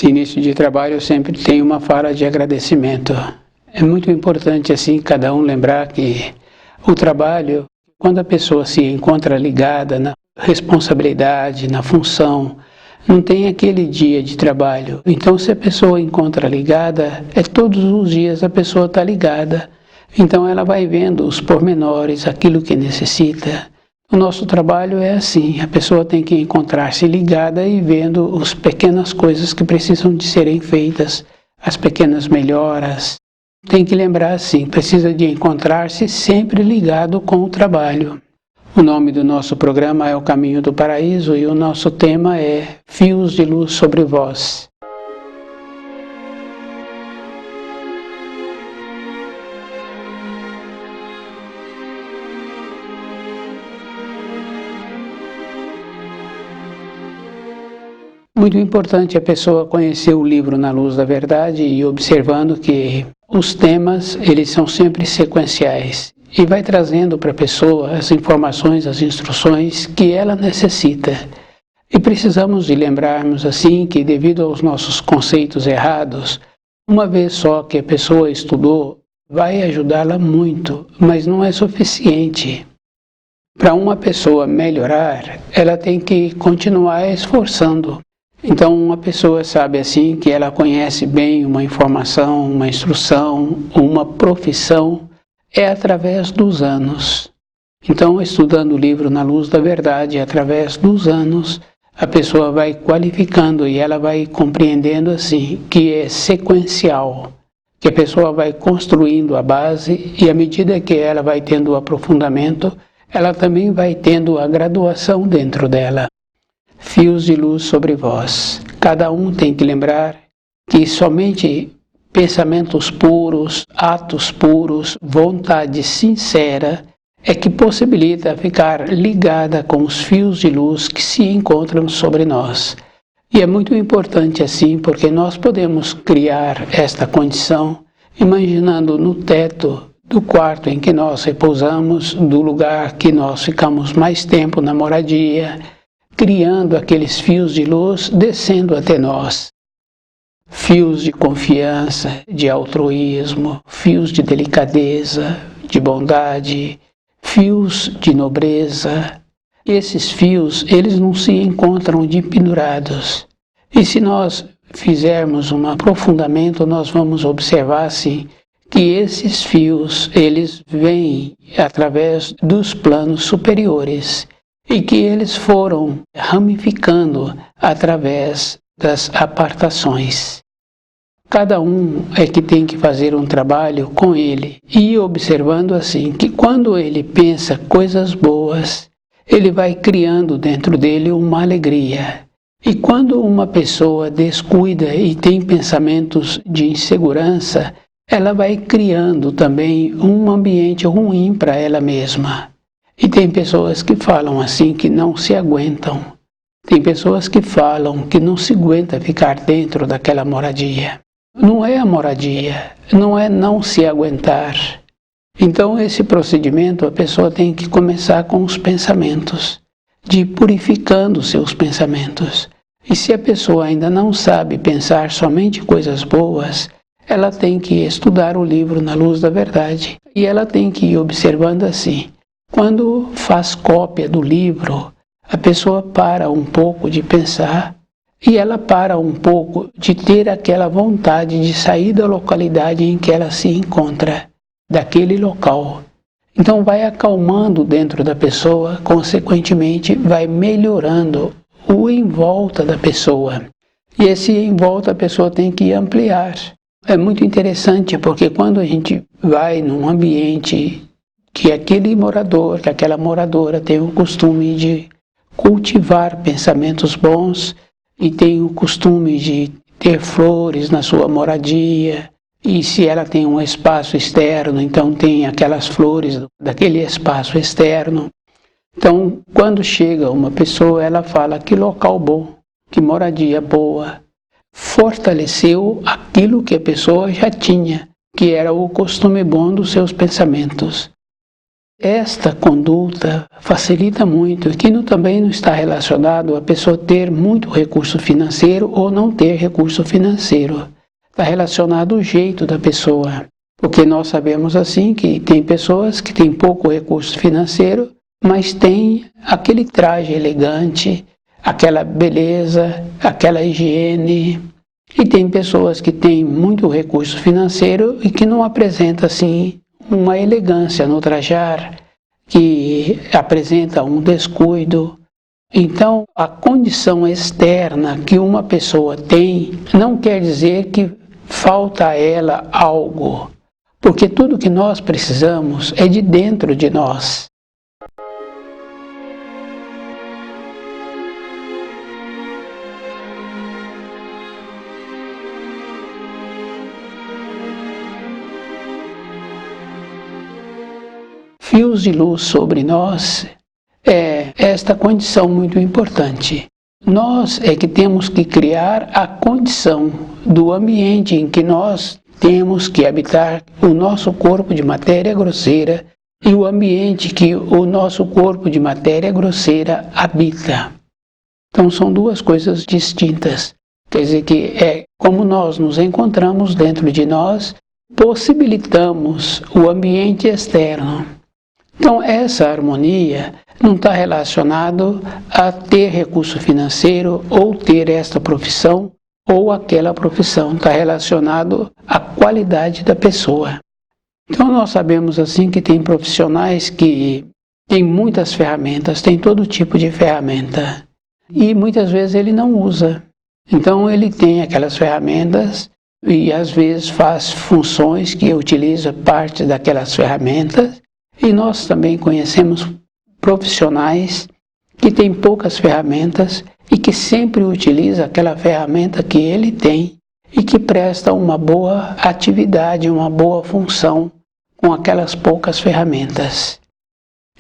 Esse início de trabalho eu sempre tenho uma fala de agradecimento. É muito importante assim cada um lembrar que o trabalho, quando a pessoa se encontra ligada na responsabilidade, na função, não tem aquele dia de trabalho. Então se a pessoa encontra ligada, todos os dias a pessoa está ligada. Então ela vai vendo os pormenores, aquilo que necessita. O nosso trabalho é assim, a pessoa tem que encontrar-se ligada e vendo as pequenas coisas que precisam de serem feitas, as pequenas melhoras. Tem que lembrar assim, precisa de encontrar-se sempre ligado com o trabalho. O nome do nosso programa é O Caminho do Paraíso e o nosso tema é Fios de Luz sobre Vós. Muito importante a pessoa conhecer o livro Na Luz da Verdade e observando que os temas, eles são sempre sequenciais e vai trazendo para a pessoa as informações, as instruções que ela necessita. E precisamos de lembrarmos assim que devido aos nossos conceitos errados, uma vez só que a pessoa estudou, vai ajudá-la muito, mas não é suficiente. Para uma pessoa melhorar, ela tem que continuar esforçando. Então uma pessoa sabe assim que ela conhece bem uma informação, uma instrução, uma profissão, é através dos anos. Então estudando o livro Na Luz da Verdade, através dos anos, a pessoa vai qualificando e ela vai compreendendo assim que é sequencial, que a pessoa vai construindo a base e à medida que ela vai tendo o aprofundamento, ela também vai tendo a graduação dentro dela. Fios de luz sobre vós. Cada um tem que lembrar que somente pensamentos puros, atos puros, vontade sincera é que possibilita ficar ligada com os fios de luz que se encontram sobre nós. E é muito importante assim porque nós podemos criar esta condição imaginando no teto do quarto em que nós repousamos, do lugar que nós ficamos mais tempo na moradia, criando aqueles fios de luz descendo até nós. Fios de confiança, de altruísmo, fios de delicadeza, de bondade, fios de nobreza. Esses fios, eles não se encontram de pendurados. E se nós fizermos um aprofundamento, nós vamos observar assim, que esses fios, eles vêm através dos planos superiores e que eles foram ramificando através das apartações. Cada um é que tem que fazer um trabalho com ele e observando assim que quando ele pensa coisas boas, ele vai criando dentro dele uma alegria. E quando uma pessoa descuida e tem pensamentos de insegurança, ela vai criando também um ambiente ruim para ela mesma. E tem pessoas que falam assim que não se aguentam. Tem pessoas que falam que não se aguenta ficar dentro daquela moradia. Não é a moradia, não é não se aguentar. Então esse procedimento a pessoa tem que começar com os pensamentos, de ir purificando seus pensamentos. E se a pessoa ainda não sabe pensar somente coisas boas, ela tem que estudar o livro Na Luz da Verdade. E ela tem que ir observando assim. Quando faz cópia do livro, a pessoa para um pouco de pensar e ela para um pouco de ter aquela vontade de sair da localidade em que ela se encontra, daquele local. Então vai acalmando dentro da pessoa, consequentemente vai melhorando o em volta da pessoa. E esse em volta a pessoa tem que ampliar. É muito interessante porque quando a gente vai num ambiente que aquele morador, que aquela moradora tem o costume de cultivar pensamentos bons e tem o costume de ter flores na sua moradia, e se ela tem um espaço externo, então tem aquelas flores daquele espaço externo. Então, quando chega uma pessoa, ela fala que local bom, que moradia boa, fortaleceu aquilo que a pessoa já tinha, que era o costume bom dos seus pensamentos. Esta conduta facilita muito, que também não está relacionado a pessoa ter muito recurso financeiro ou não ter recurso financeiro. Está relacionado ao jeito da pessoa. Porque nós sabemos assim que tem pessoas que têm pouco recurso financeiro, mas têm aquele traje elegante, aquela beleza, aquela higiene. E tem pessoas que têm muito recurso financeiro e que não apresentam assim uma elegância no trajar, que apresenta um descuido. Então, a condição externa que uma pessoa tem não quer dizer que falta a ela algo, porque tudo que nós precisamos é de dentro de nós. Fios de luz sobre nós é esta condição muito importante. Nós é que temos que criar a condição do ambiente em que nós temos que habitar o nosso corpo de matéria grosseira e o ambiente que o nosso corpo de matéria grosseira habita. Então são duas coisas distintas. Quer dizer que é como nós nos encontramos dentro de nós, possibilitamos o ambiente externo. Então, essa harmonia não está relacionado a ter recurso financeiro ou ter esta profissão ou aquela profissão. Está relacionado à qualidade da pessoa. Então, nós sabemos assim que tem profissionais que têm muitas ferramentas, tem todo tipo de ferramenta. E muitas vezes ele não usa. Então, ele tem aquelas ferramentas e às vezes faz funções que utiliza parte daquelas ferramentas. E nós também conhecemos profissionais que têm poucas ferramentas e que sempre utiliza aquela ferramenta que ele tem e que presta uma boa atividade, uma boa função com aquelas poucas ferramentas.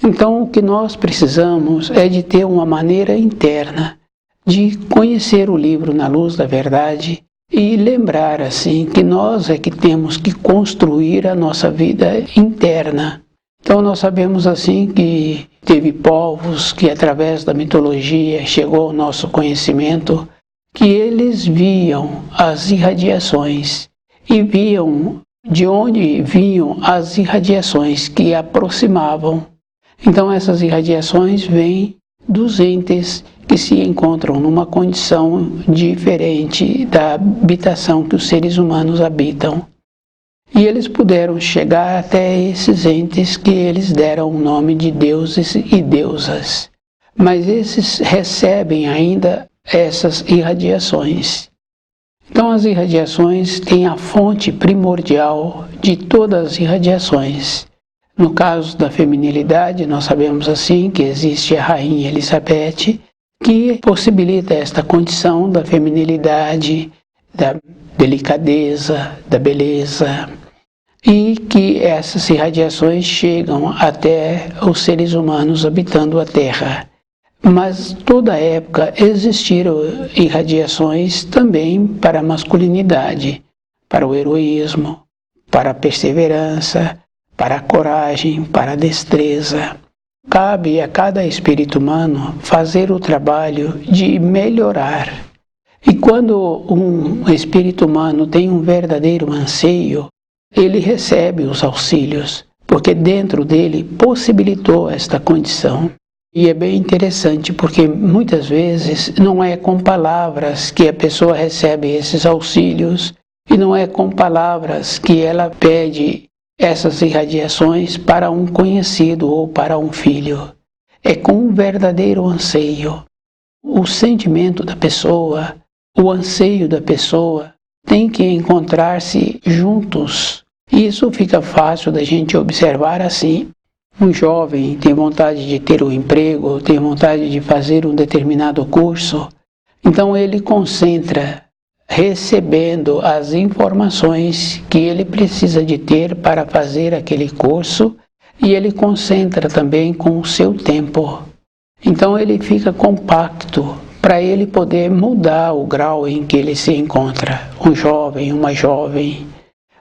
Então, o que nós precisamos é de ter uma maneira interna de conhecer o livro Na Luz da Verdade e lembrar assim que nós é que temos que construir a nossa vida interna. Então nós sabemos assim que teve povos que através da mitologia chegou ao nosso conhecimento que eles viam as irradiações e viam de onde vinham as irradiações que aproximavam. Então essas irradiações vêm dos entes que se encontram numa condição diferente da habitação que os seres humanos habitam. E eles puderam chegar até esses entes que eles deram o nome de deuses e deusas. Mas esses recebem ainda essas irradiações. Então as irradiações têm a fonte primordial de todas as irradiações. No caso da feminilidade, nós sabemos assim que existe a Rainha Elizabeth, que possibilita esta condição da feminilidade, da delicadeza, da beleza, e que essas irradiações chegam até os seres humanos habitando a Terra. Mas toda época existiram irradiações também para a masculinidade, para o heroísmo, para a perseverança, para a coragem, para a destreza. Cabe a cada espírito humano fazer o trabalho de melhorar. E quando um espírito humano tem um verdadeiro anseio, ele recebe os auxílios, porque dentro dele possibilitou esta condição. E é bem interessante, porque muitas vezes não é com palavras que a pessoa recebe esses auxílios, e não é com palavras que ela pede essas irradiações para um conhecido ou para um filho. É com um verdadeiro anseio. O sentimento da pessoa, o anseio da pessoa, tem que encontrar-se juntos. Isso fica fácil da gente observar assim. Um jovem tem vontade de ter um emprego, tem vontade de fazer um determinado curso, então ele concentra recebendo as informações que ele precisa de ter para fazer aquele curso e ele concentra também com o seu tempo. Então ele fica compacto para ele poder mudar o grau em que ele se encontra, um jovem, uma jovem.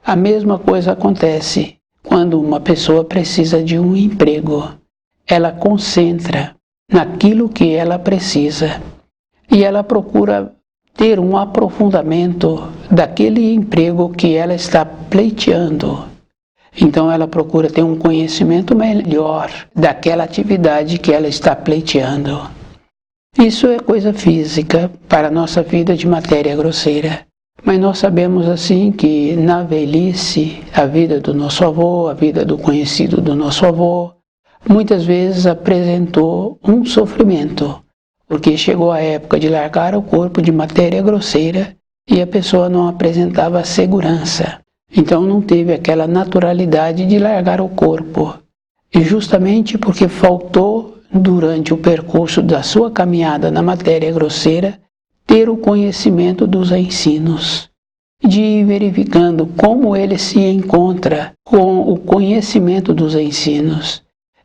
A mesma coisa acontece quando uma pessoa precisa de um emprego. Ela concentra naquilo que ela precisa e ela procura ter um aprofundamento daquele emprego que ela está pleiteando. Então ela procura ter um conhecimento melhor daquela atividade que ela está pleiteando. Isso é coisa física para a nossa vida de matéria grosseira. Mas nós sabemos assim que na velhice, a vida do nosso avô, a vida do conhecido do nosso avô, muitas vezes apresentou um sofrimento, porque chegou a época de largar o corpo de matéria grosseira e a pessoa não apresentava segurança. Então não teve aquela naturalidade de largar o corpo. E justamente porque faltou, durante o percurso da sua caminhada na matéria grosseira, ter o conhecimento dos ensinos, de ir verificando como ele se encontra com o conhecimento dos ensinos.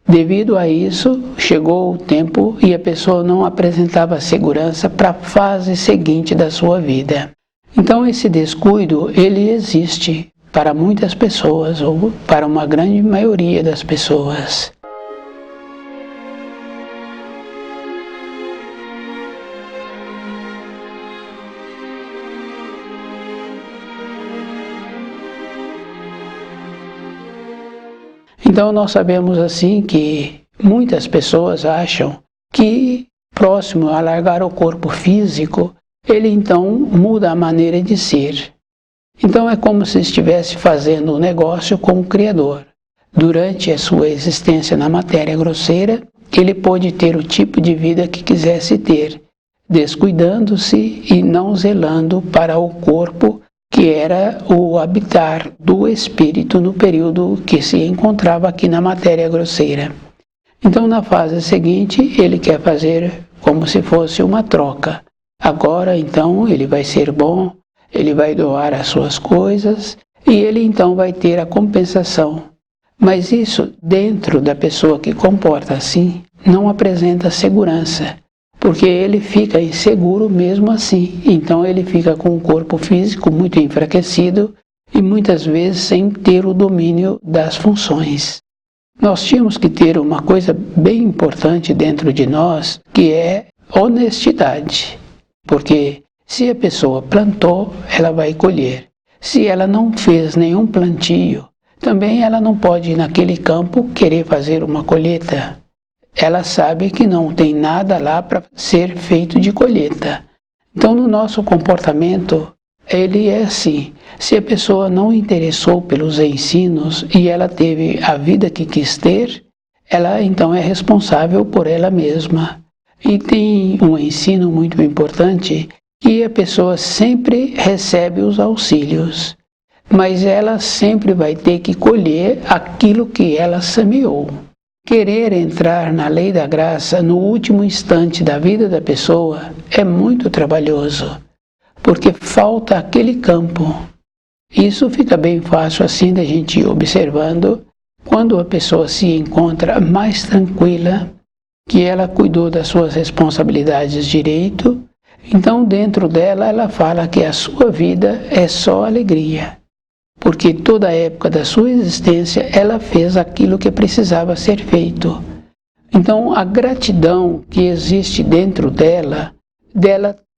Devido a isso, chegou o tempo e a pessoa não apresentava segurança para a fase seguinte da sua vida. Então esse descuido, ele existe para muitas pessoas, ou para uma grande maioria das pessoas. Então nós sabemos assim que muitas pessoas acham que próximo a largar o corpo físico, ele então muda a maneira de ser. Então é como se estivesse fazendo um negócio com o Criador. Durante a sua existência na matéria grosseira, ele pôde ter o tipo de vida que quisesse ter, descuidando-se e não zelando para o corpo, que era o habitar do espírito no período que se encontrava aqui na matéria grosseira. Então, na fase seguinte, ele quer fazer como se fosse uma troca. Agora, então, ele vai ser bom, ele vai doar as suas coisas e ele, então, vai ter a compensação. Mas isso, dentro da pessoa que comporta assim, não apresenta segurança, porque ele fica inseguro mesmo assim. Então ele fica com o corpo físico muito enfraquecido e muitas vezes sem ter o domínio das funções. Nós tínhamos que ter uma coisa bem importante dentro de nós, que é honestidade. Porque se a pessoa plantou, ela vai colher. Se ela não fez nenhum plantio, também ela não pode ir naquele campo querer fazer uma colheita. Ela sabe que não tem nada lá para ser feito de colheita. Então, no nosso comportamento, ele é assim. Se a pessoa não interessou pelos ensinos e ela teve a vida que quis ter, ela então é responsável por ela mesma. E tem um ensino muito importante que a pessoa sempre recebe os auxílios, mas ela sempre vai ter que colher aquilo que ela semeou. Querer entrar na lei da graça no último instante da vida da pessoa é muito trabalhoso, porque falta aquele campo. Isso fica bem fácil assim da gente ir observando quando a pessoa se encontra mais tranquila, que ela cuidou das suas responsabilidades direito, então dentro dela ela fala que a sua vida é só alegria. Porque toda a época da sua existência ela fez aquilo que precisava ser feito. Então a gratidão que existe dentro dela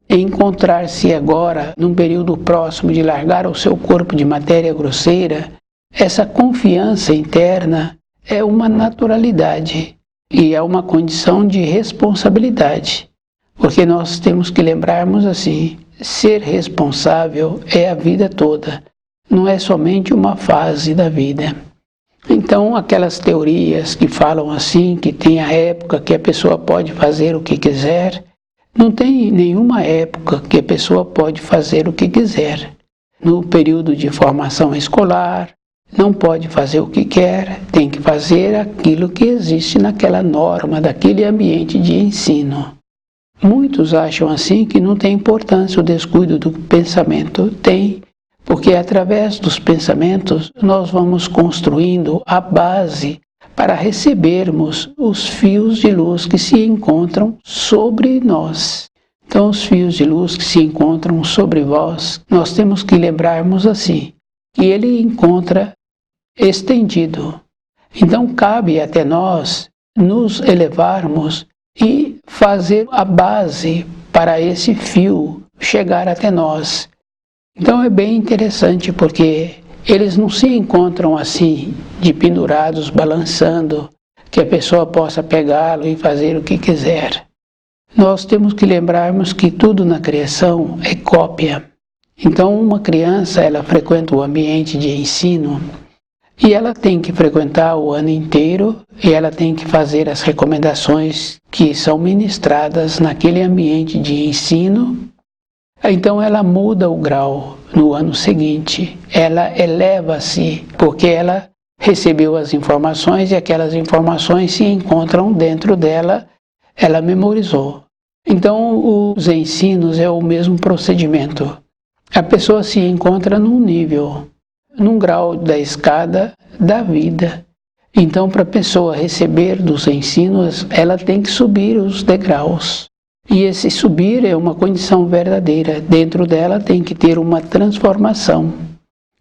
encontrar-se agora num período próximo de largar o seu corpo de matéria grosseira, essa confiança interna é uma naturalidade e é uma condição de responsabilidade. Porque nós temos que lembrarmos assim, ser responsável é a vida toda. Não é somente uma fase da vida. Então, aquelas teorias que falam assim, que tem a época que a pessoa pode fazer o que quiser, não tem nenhuma época que a pessoa pode fazer o que quiser. No período de formação escolar, não pode fazer o que quer, tem que fazer aquilo que existe naquela norma, daquele ambiente de ensino. Muitos acham assim que não tem importância o descuido do pensamento. Tem. Porque através dos pensamentos nós vamos construindo a base para recebermos os fios de luz que se encontram sobre nós. Então, os fios de luz que se encontram sobre vós, nós temos que lembrarmos assim, que ele encontra estendido. Então cabe até nós nos elevarmos e fazer a base para esse fio chegar até nós. Então é bem interessante porque eles não se encontram assim, de pendurados, balançando, que a pessoa possa pegá-lo e fazer o que quiser. Nós temos que lembrarmos que tudo na criação é cópia. Então uma criança, ela frequenta o ambiente de ensino e ela tem que frequentar o ano inteiro e ela tem que fazer as recomendações que são ministradas naquele ambiente de ensino. Então ela muda o grau no ano seguinte, ela eleva-se porque ela recebeu as informações e aquelas informações se encontram dentro dela, ela memorizou. Então os ensinos é o mesmo procedimento. A pessoa se encontra num nível, num grau da escada da vida. Então para a pessoa receber dos ensinos, ela tem que subir os degraus. E esse subir é uma condição verdadeira. Dentro dela tem que ter uma transformação.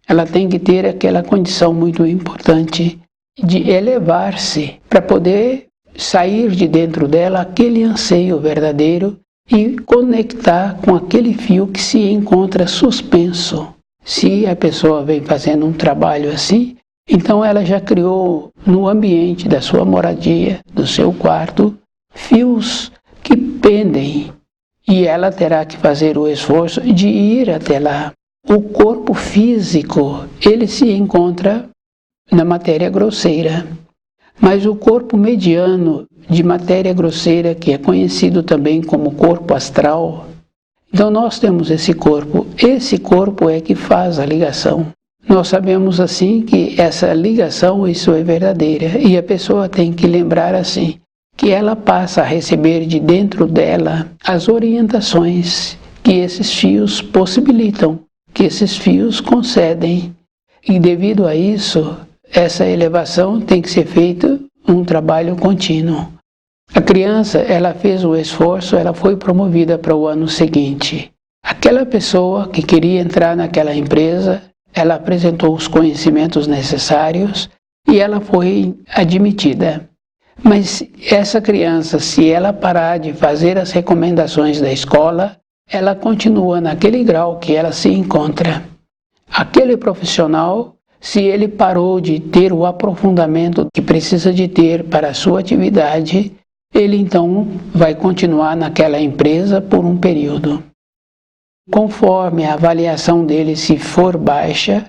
Ela tem que ter aquela condição muito importante de elevar-se para poder sair de dentro dela aquele anseio verdadeiro e conectar com aquele fio que se encontra suspenso. Se a pessoa vem fazendo um trabalho assim, então ela já criou no ambiente da sua moradia, do seu quarto, fios que pendem e ela terá que fazer o esforço de ir até lá. O corpo físico, ele se encontra na matéria grosseira, mas o corpo mediano de matéria grosseira, que é conhecido também como corpo astral, então nós temos esse corpo é que faz a ligação. Nós sabemos assim que essa ligação, isso é verdadeira, e a pessoa tem que lembrar assim, que ela passa a receber de dentro dela as orientações que esses fios possibilitam, que esses fios concedem. E devido a isso, essa elevação tem que ser feita um trabalho contínuo. A criança, ela fez o esforço, ela foi promovida para o ano seguinte. Aquela pessoa que queria entrar naquela empresa, ela apresentou os conhecimentos necessários e ela foi admitida. Mas essa criança, se ela parar de fazer as recomendações da escola, ela continua naquele grau que ela se encontra. Aquele profissional, se ele parou de ter o aprofundamento que precisa de ter para a sua atividade, ele então vai continuar naquela empresa por um período. Conforme a avaliação dele se for baixa,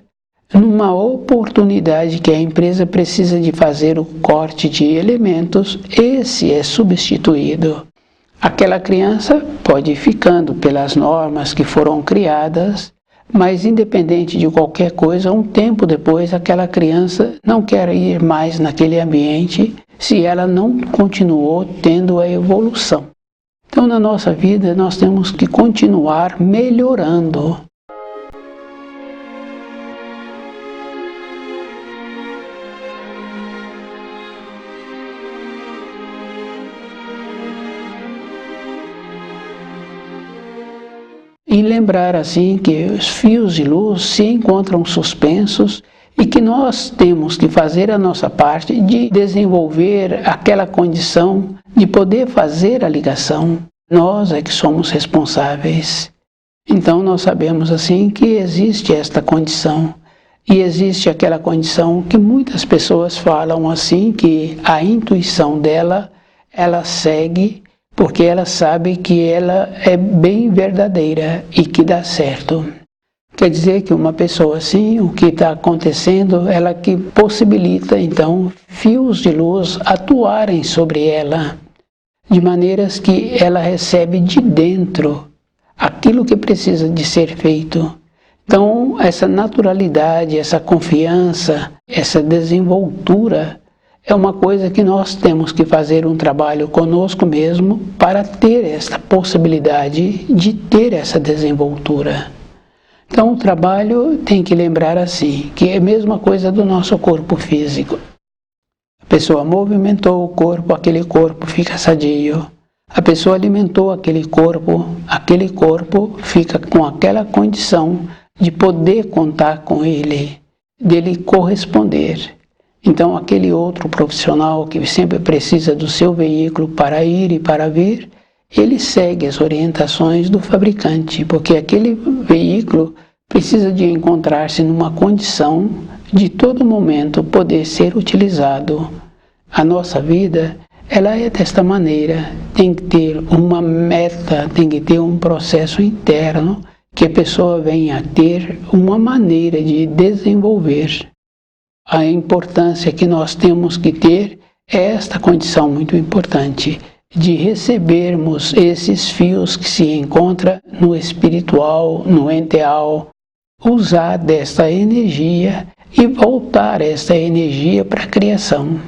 numa oportunidade que a empresa precisa de fazer o corte de elementos, esse é substituído. Aquela criança pode ir ficando pelas normas que foram criadas, mas independente de qualquer coisa, um tempo depois aquela criança não quer ir mais naquele ambiente se ela não continuou tendo a evolução. Então na nossa vida nós temos que continuar melhorando. E lembrar assim que os fios de luz se encontram suspensos e que nós temos que fazer a nossa parte de desenvolver aquela condição de poder fazer a ligação. Nós é que somos responsáveis. Então nós sabemos assim que existe esta condição e existe aquela condição que muitas pessoas falam assim que a intuição dela, ela segue porque ela sabe que ela é bem verdadeira e que dá certo. Quer dizer que uma pessoa assim, o que está acontecendo, ela que possibilita então fios de luz atuarem sobre ela, de maneiras que ela recebe de dentro aquilo que precisa de ser feito. Então essa naturalidade, essa confiança, essa desenvoltura é uma coisa que nós temos que fazer um trabalho conosco mesmo para ter esta possibilidade de ter essa desenvoltura. Então o trabalho tem que lembrar assim, que é a mesma coisa do nosso corpo físico. A pessoa movimentou o corpo, aquele corpo fica sadio. A pessoa alimentou aquele corpo fica com aquela condição de poder contar com ele. dele corresponder. Então, aquele outro profissional que sempre precisa do seu veículo para ir e para vir, ele segue as orientações do fabricante, porque aquele veículo precisa de encontrar-se numa condição de todo momento poder ser utilizado. A nossa vida, ela é desta maneira, tem que ter uma meta, tem que ter um processo interno que a pessoa venha a ter uma maneira de desenvolver. A importância que nós temos que ter é esta condição muito importante, de recebermos esses fios que se encontram no espiritual, no enteal, usar desta energia e voltar esta energia para a criação.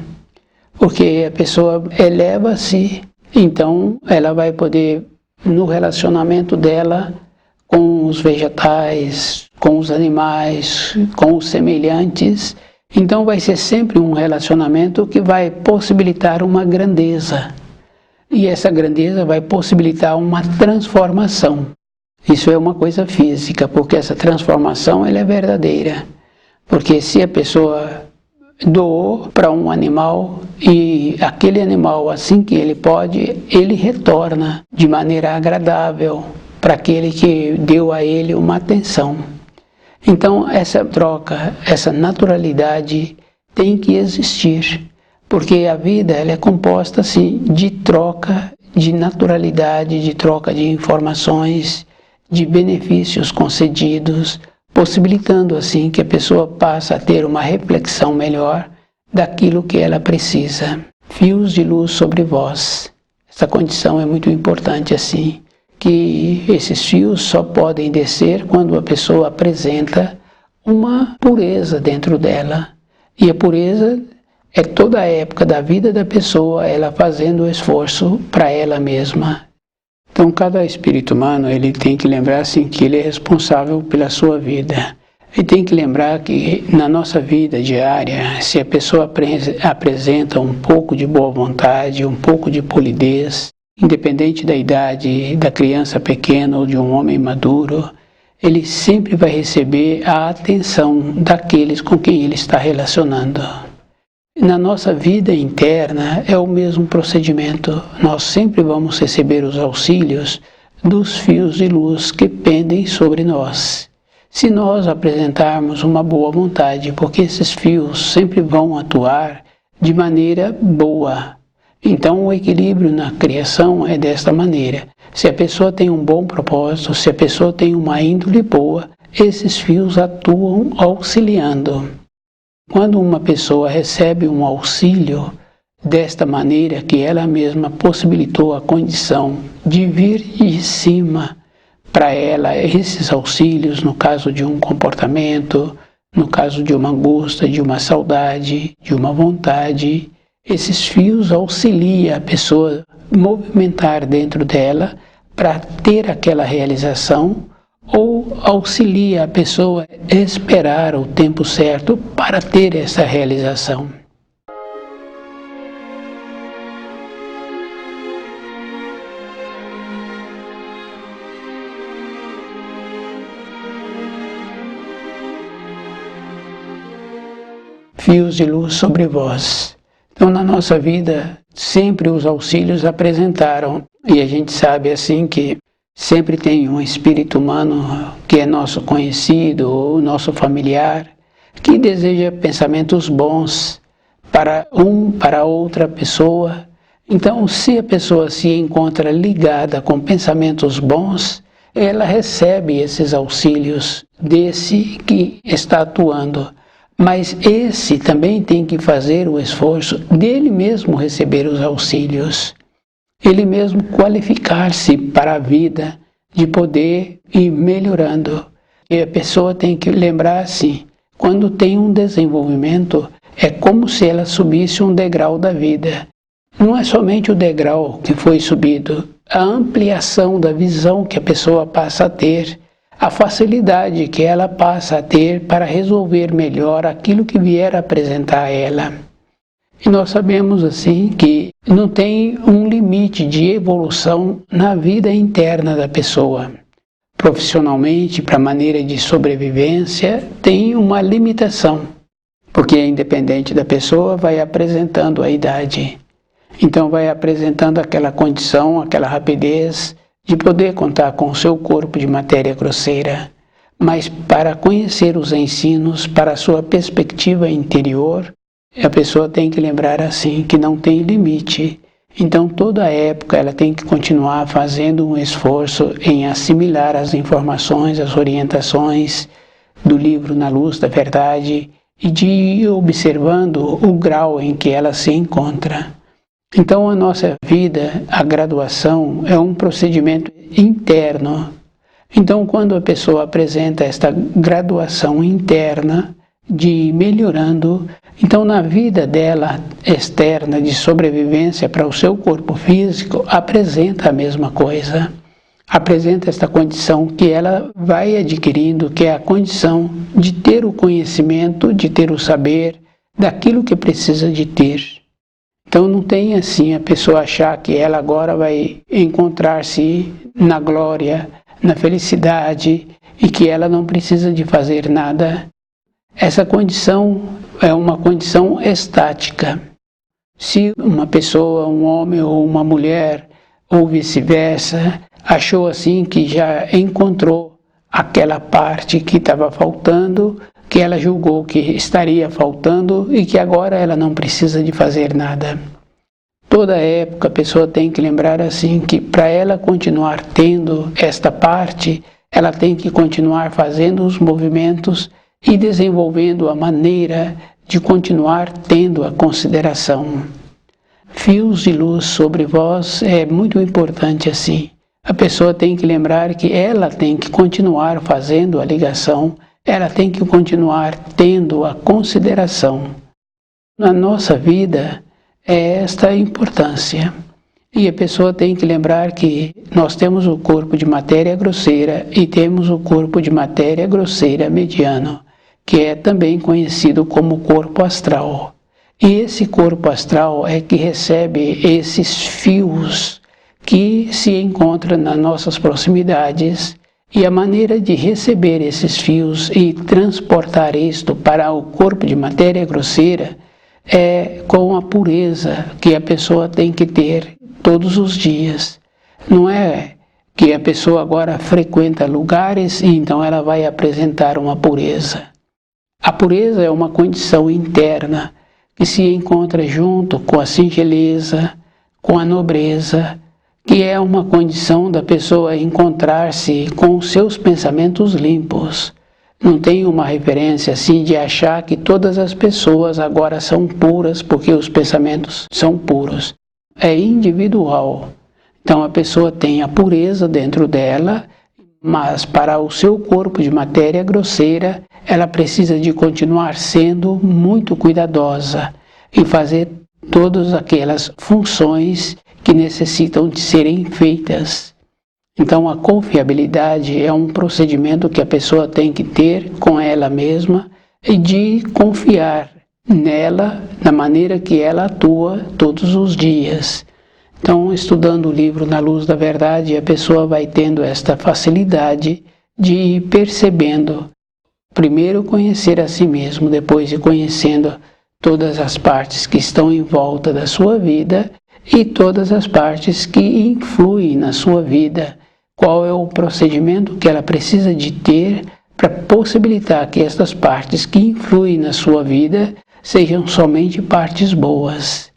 Porque a pessoa eleva-se, então ela vai poder, no relacionamento dela com os vegetais, com os animais, com os semelhantes, então vai ser sempre um relacionamento que vai possibilitar uma grandeza. E essa grandeza vai possibilitar uma transformação. Isso é uma coisa física, porque essa transformação ela é verdadeira. Porque se a pessoa doou para um animal e aquele animal, assim que ele pode, ele retorna de maneira agradável para aquele que deu a ele uma atenção. Então essa troca, essa naturalidade tem que existir, porque a vida ela é composta assim, de troca, de naturalidade, de troca de informações, de benefícios concedidos, possibilitando assim que a pessoa passe a ter uma reflexão melhor daquilo que ela precisa. Fios de luz sobre vós. Essa condição é muito importante assim, que esses fios só podem descer quando a pessoa apresenta uma pureza dentro dela. E a pureza é toda a época da vida da pessoa, ela fazendo o esforço para ela mesma. Então, cada espírito humano, ele tem que lembrar assim, que ele é responsável pela sua vida. E tem que lembrar que na nossa vida diária, se a pessoa apresenta um pouco de boa vontade, um pouco de polidez, independente da idade da criança pequena ou de um homem maduro, ele sempre vai receber a atenção daqueles com quem ele está relacionando. Na nossa vida interna é o mesmo procedimento. Nós sempre vamos receber os auxílios dos fios de luz que pendem sobre nós. Se nós apresentarmos uma boa vontade, porque esses fios sempre vão atuar de maneira boa. Então o equilíbrio na criação é desta maneira. Se a pessoa tem um bom propósito, se a pessoa tem uma índole boa, esses fios atuam auxiliando. Quando uma pessoa recebe um auxílio desta maneira que ela mesma possibilitou a condição de vir de cima para ela esses auxílios, no caso de um comportamento, no caso de uma angústia, de uma saudade, de uma vontade, esses fios auxiliam a pessoa a movimentar dentro dela para ter aquela realização, ou auxilia a pessoa a esperar o tempo certo para ter essa realização. Fios de luz sobre vós. Então, na nossa vida, sempre os auxílios apresentaram, e a gente sabe assim que sempre tem um espírito humano que é nosso conhecido ou nosso familiar, que deseja pensamentos bons para outra pessoa. Então, se a pessoa se encontra ligada com pensamentos bons, ela recebe esses auxílios desse que está atuando. Mas esse também tem que fazer o esforço dele mesmo receber os auxílios. Ele mesmo qualificar-se para a vida, de poder ir melhorando. E a pessoa tem que lembrar-se, quando tem um desenvolvimento, é como se ela subisse um degrau da vida. Não é somente o degrau que foi subido, a ampliação da visão que a pessoa passa a ter, a facilidade que ela passa a ter para resolver melhor aquilo que vier a apresentar a ela. E nós sabemos assim que não tem um limite de evolução na vida interna da pessoa. profissionalmente, para a maneira de sobrevivência, tem uma limitação, porque independente da pessoa vai apresentando a idade. Então vai apresentando aquela condição, aquela rapidez de poder contar com o seu corpo de matéria grosseira. Mas para conhecer os ensinos, para a sua perspectiva interior, a pessoa tem que lembrar assim, que não tem limite. Então toda época ela tem que continuar fazendo um esforço em assimilar as informações, as orientações do livro Na Luz da Verdade e de ir observando o grau em que ela se encontra. Então a nossa vida, a graduação, é um procedimento interno. Então quando a pessoa apresenta esta graduação interna de ir melhorando, então na vida dela externa de sobrevivência para o seu corpo físico, apresenta a mesma coisa. Apresenta esta condição que ela vai adquirindo, que é a condição de ter o conhecimento, de ter o saber daquilo que precisa de ter. Então não tem assim a pessoa achar que ela agora vai encontrar-se na glória, na felicidade e que ela não precisa de fazer nada. Essa condição é uma condição estática. Se uma pessoa, um homem ou uma mulher, ou vice-versa, achou assim que já encontrou aquela parte que estava faltando, que ela julgou que estaria faltando e que agora ela não precisa de fazer nada. Toda época a pessoa tem que lembrar assim que para ela continuar tendo esta parte, ela tem que continuar fazendo os movimentos e desenvolvendo a maneira de continuar tendo a consideração. Fios de luz sobre vós é muito importante assim. A pessoa tem que lembrar que ela tem que continuar fazendo a ligação, ela tem que continuar tendo a consideração. Na nossa vida é esta a importância. E a pessoa tem que lembrar que nós temos o corpo de matéria grosseira e temos o corpo de matéria grosseira mediano, que é também conhecido como corpo astral. E esse corpo astral é que recebe esses fios que se encontram nas nossas proximidades, e a maneira de receber esses fios e transportar isto para o corpo de matéria grosseira é com a pureza que a pessoa tem que ter todos os dias. Não é que a pessoa agora frequenta lugares e então ela vai apresentar uma pureza. A pureza é uma condição interna que se encontra junto com a singeleza, com a nobreza, que é uma condição da pessoa encontrar-se com os seus pensamentos limpos. Não tem uma referência assim de achar que todas as pessoas agora são puras porque os pensamentos são puros. É individual. Então a pessoa tem a pureza dentro dela, mas para o seu corpo de matéria grosseira, ela precisa de continuar sendo muito cuidadosa e fazer todas aquelas funções que necessitam de serem feitas. Então a confiabilidade é um procedimento que a pessoa tem que ter com ela mesma e de confiar nela, na maneira que ela atua todos os dias. Então, estudando o livro Na Luz da Verdade, a pessoa vai tendo esta facilidade de ir percebendo, primeiro conhecer a si mesmo, depois de conhecendo todas as partes que estão em volta da sua vida e todas as partes que influem na sua vida. Qual é o procedimento que ela precisa de ter para possibilitar que estas partes que influem na sua vida sejam somente partes boas.